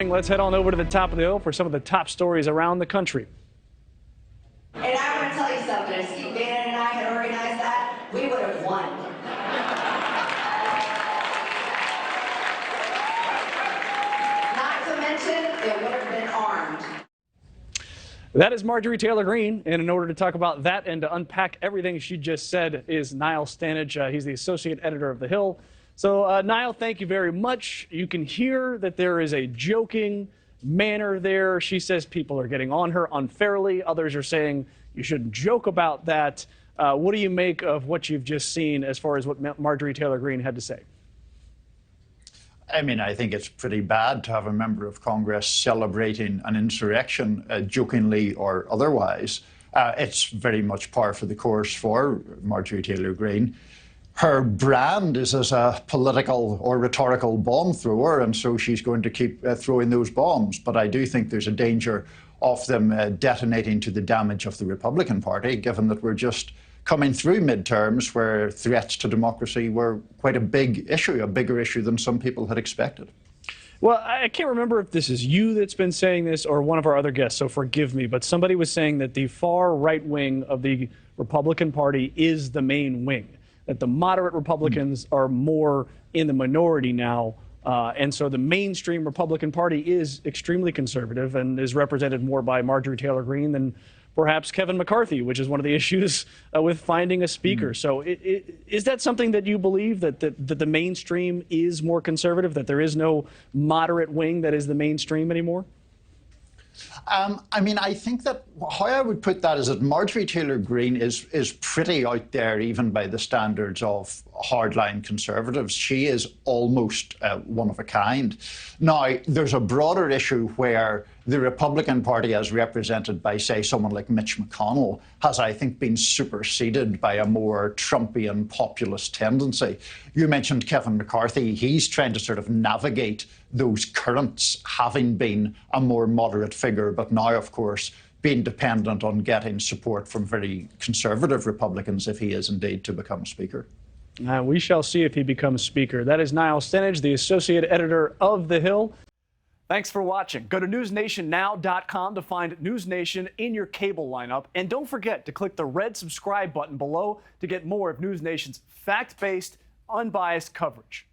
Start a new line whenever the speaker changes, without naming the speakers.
Let's head on over to the top of the hill for some of the top stories around the country.
And I want to tell you something. If Steve Bannon and I had organized that, we would have won. Not to mention, it would have been armed.
That is Marjorie Taylor Greene, and in order to talk about that and to unpack everything she just said is Niall Stanage. He's the associate editor of The Hill. So, Niall, thank you very much. You can hear that there is a joking manner there. She says people are getting on her unfairly. Others are saying you shouldn't joke about that. What do you make of what you've just seen as far as what Marjorie Taylor Greene had to say?
I mean, I think it's pretty bad to have a member of Congress celebrating an insurrection, jokingly or otherwise. It's very much par for the course for Marjorie Taylor Greene. Her brand is as a political or rhetorical bomb thrower, and so she's going to keep throwing those bombs. But I do think there's a danger of them detonating to the damage of the Republican Party, given that we're just coming through midterms where threats to democracy were quite a big issue, a bigger issue than some people had expected.
Well, I can't remember if this is you that's been saying this or one of our other guests, so forgive me, but somebody was saying that the far right wing of the Republican Party is the main wing, that the moderate Republicans are more in the minority now. And so the mainstream Republican Party is extremely conservative and is represented more by Marjorie Taylor Greene than perhaps Kevin McCarthy, which is one of the issues with finding a speaker. So is that something that you believe, that the mainstream is more conservative, that there is no moderate wing that is the mainstream anymore?
I mean, I think that how I would put that is that Marjorie Taylor Greene is pretty out there, even by the standards of hardline conservatives. She is almost one of a kind. Now, there's a broader issue where the Republican Party, as represented by, say, someone like Mitch McConnell, has, I think, been superseded by a more Trumpian populist tendency. You mentioned Kevin McCarthy. He's trying to sort of navigate those currents, having been a more moderate figure, but now, of course, being dependent on getting support from very conservative Republicans if he is indeed to become Speaker.
We shall see if he becomes Speaker. That is Niall Stanage, the associate editor of The Hill. Thanks for watching. Go to newsnationnow.com to find NewsNation in your cable lineup. And don't forget to click the red subscribe button below to get more of NewsNation's fact-based, unbiased coverage.